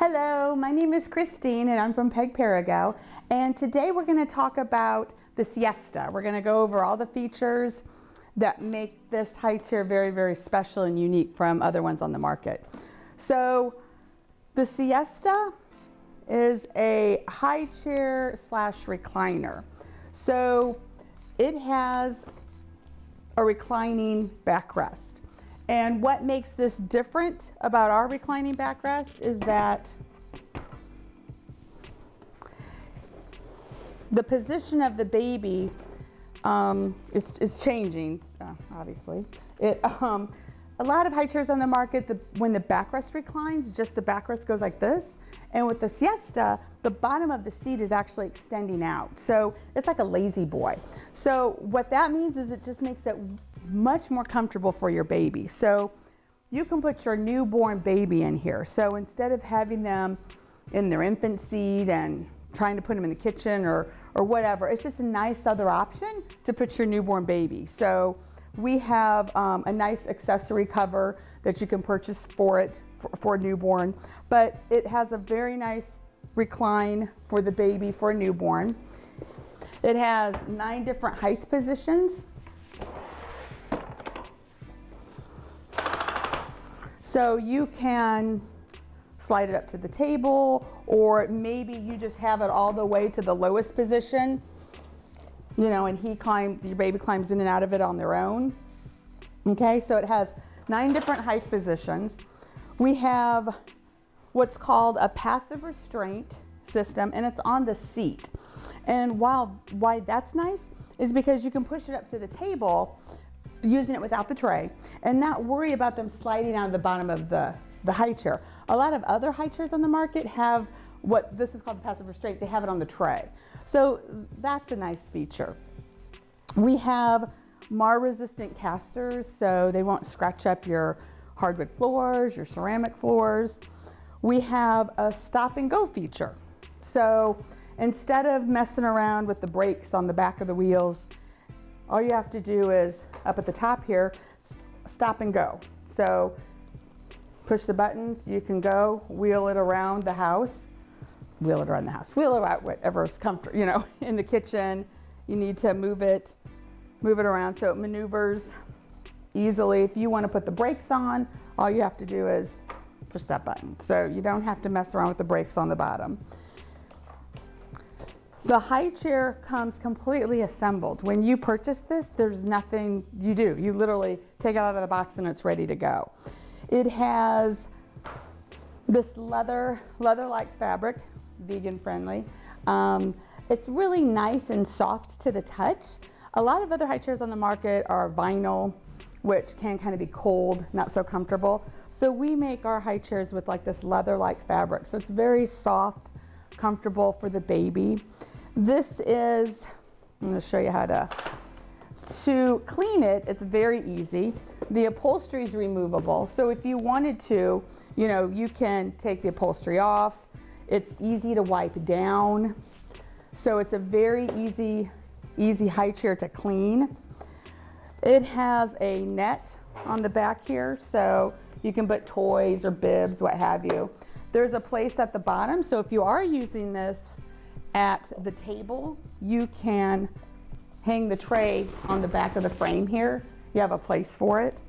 Hello, my name is Christine and I'm from Peg Perego, and today we're going to talk about the Siesta. We're going to go over all the features that make this high chair very, very special and unique from other ones on the market. So the Siesta is a high chair slash recliner. So it has a reclining backrest. And what makes this different about our reclining backrest is that the position of the baby is changing, obviously. A lot of high chairs on the market, when the backrest reclines, just the backrest goes like this. And with the Siesta, the bottom of the seat is actually extending out. So it's like a lazy boy. So what that means is it just makes it much more comfortable for your baby. So you can put your newborn baby in here. So instead of having them in their infant seat and trying to put them in the kitchen or whatever, it's just a nice other option to put your newborn baby. So we have a nice accessory cover that you can purchase for it for a newborn, but it has a very nice recline for the baby for a newborn. It has 9 different height positions. So you can slide it up to the table, or maybe you just have it all the way to the lowest position, you know, and your baby climbs in and out of it on their own. Okay, so it has 9 different height positions. We have what's called a passive restraint system, and it's on the seat. And why that's nice is because you can push it up to the table using it without the tray and not worry about them sliding out of the bottom of the high chair. A lot of other high chairs on the market have what this is called the passive restraint. They have it on the tray. So that's a nice feature. We have mar-resistant casters, so they won't scratch up your hardwood floors, your ceramic floors. We have a stop and go feature. So instead of messing around with the brakes on the back of the wheels, all you have to do is up at the top here, stop and go. So push the buttons, you can go, wheel it around the house, wheel it out whatever's comfortable, you know, in the kitchen. You need to move it around so it maneuvers easily. If you want to put the brakes on, all you have to do is push that button. So you don't have to mess around with the brakes on the bottom. The high chair comes completely assembled. When you purchase this, there's nothing you do. You literally take it out of the box and it's ready to go. It has this leather-like fabric, vegan friendly. It's really nice and soft to the touch. A lot of other high chairs on the market are vinyl, which can kind of be cold, not so comfortable. So we make our high chairs with like this leather-like fabric. So it's very soft, comfortable for the baby. This is, I'm going to show you how to clean it. It's very easy. The upholstery is removable. So if you wanted to, you know, you can take the upholstery off. It's easy to wipe down. So it's a very easy high chair to clean. It has a net on the back here, so you can put toys or bibs, what have you. There's a place at the bottom, so if you are using this at the table, you can hang the tray on the back of the frame here. You have a place for it.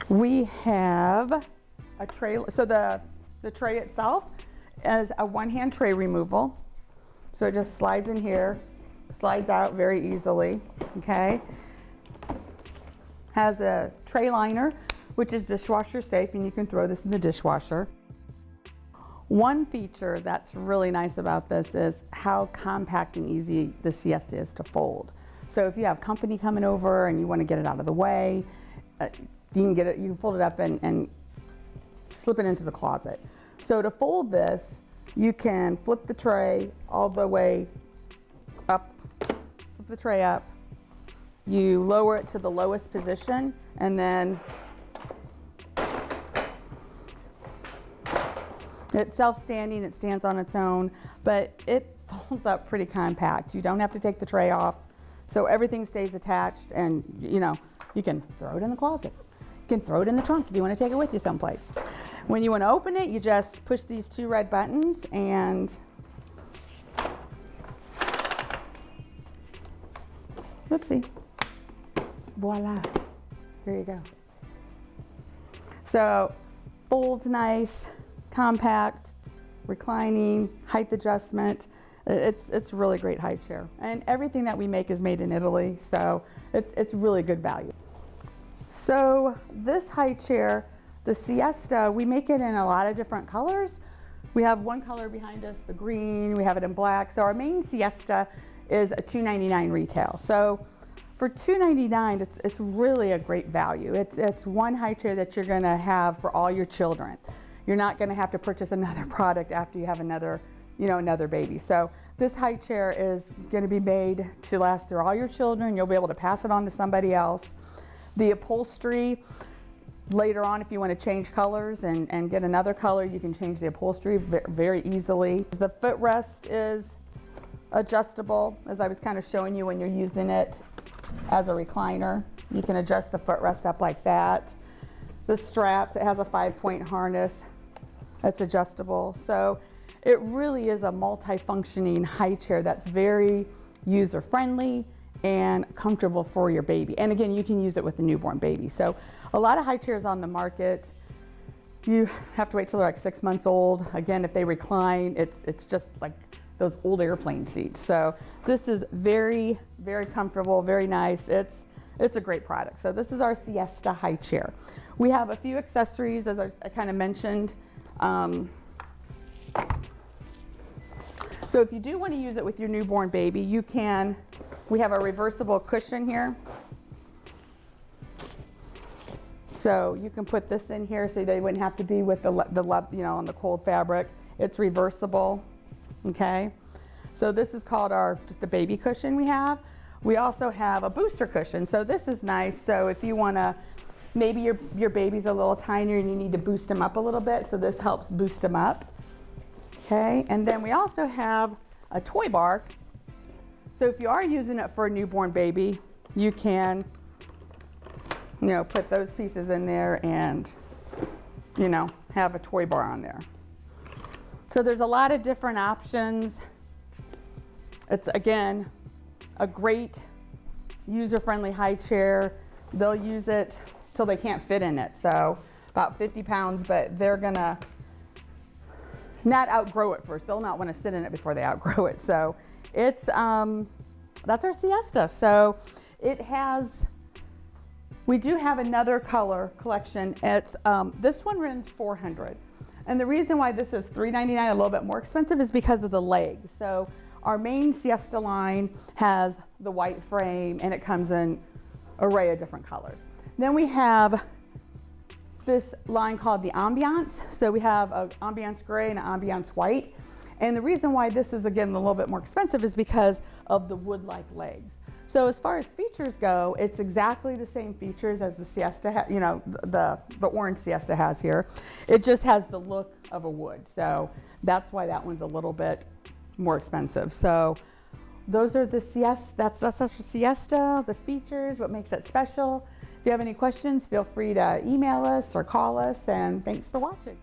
We have a tray, so the tray itself is a one-hand tray removal. So it just slides in here, slides out very easily, okay? Has a tray liner, which is dishwasher safe, and you can throw this in the dishwasher. One feature that's really nice about this is how compact and easy the Siesta is to fold. So if you have company coming over and you want to get it out of the way, you can fold it up and slip it into the closet. So to fold this, you can flip the tray all the way up, flip the tray up, you lower it to the lowest position, and then it's self-standing, it stands on its own, but it folds up pretty compact. You don't have to take the tray off, so everything stays attached, and you know, you can throw it in the closet. can throw it in the trunk if you want to take it with you someplace. When you want to open it, you just push these two red buttons and whoopsie, voila, there you go. So folds nice, compact, reclining, height adjustment. It's really great high chair, and everything that we make is made in Italy, so it's really good value. So this high chair, the Siesta, we make it in a lot of different colors. We have one color behind us, the green, we have it in black. So our main Siesta is a $2.99 retail. So for $2.99, it's really a great value. It's one high chair that you're gonna have for all your children. You're not gonna have to purchase another product after you have another baby. So this high chair is gonna be made to last through all your children. You'll be able to pass it on to somebody else. The upholstery, later on, if you want to change colors and get another color, you can change the upholstery very easily. The footrest is adjustable, as I was kind of showing you when you're using it as a recliner. You can adjust the footrest up like that. The straps, it has a 5-point harness that's adjustable. So it really is a multi-functioning high chair that's very user-friendly and comfortable for your baby. And again, you can use it with a newborn baby. So a lot of high chairs on the market, you have to wait till they're like 6 months old. Again, if they recline, it's just like those old airplane seats. So this is very, very comfortable, very nice. It's a great product. So this is our Siesta High Chair. We have a few accessories, as I kind of mentioned. So if you do want to use it with your newborn baby, you can. We have a reversible cushion here. So you can put this in here so they wouldn't have to be with the on the cold fabric. It's reversible, okay? So this is called just a baby cushion we have. We also have a booster cushion. So this is nice. So if you want to, maybe your baby's a little tinier and you need to boost them up a little bit, so this helps boost them up. Okay, and then we also have a toy bar. So if you are using it for a newborn baby, you can, put those pieces in there and, have a toy bar on there. So there's a lot of different options. It's, again, a great user-friendly high chair. They'll use it till they can't fit in it. So about 50 pounds, but they're gonna not outgrow it first. They'll not want to sit in it before they outgrow it. So it's that's our Siesta. So we do have another color collection. It's this one runs $400, and the reason why this is $399, a little bit more expensive, is because of the legs. So our main Siesta line has the white frame, and it comes in an array of different colors. Then we have this line called the Ambiance. So we have an Ambiance gray and an Ambiance white. And the reason why this is, again, a little bit more expensive is because of the wood-like legs. So as far as features go, it's exactly the same features as the Siesta, the orange Siesta has here. It just has the look of a wood. So that's why that one's a little bit more expensive. So those are the Siesta, that's our Siesta, the features, what makes it special. If you have any questions, feel free to email us or call us, and thanks for watching.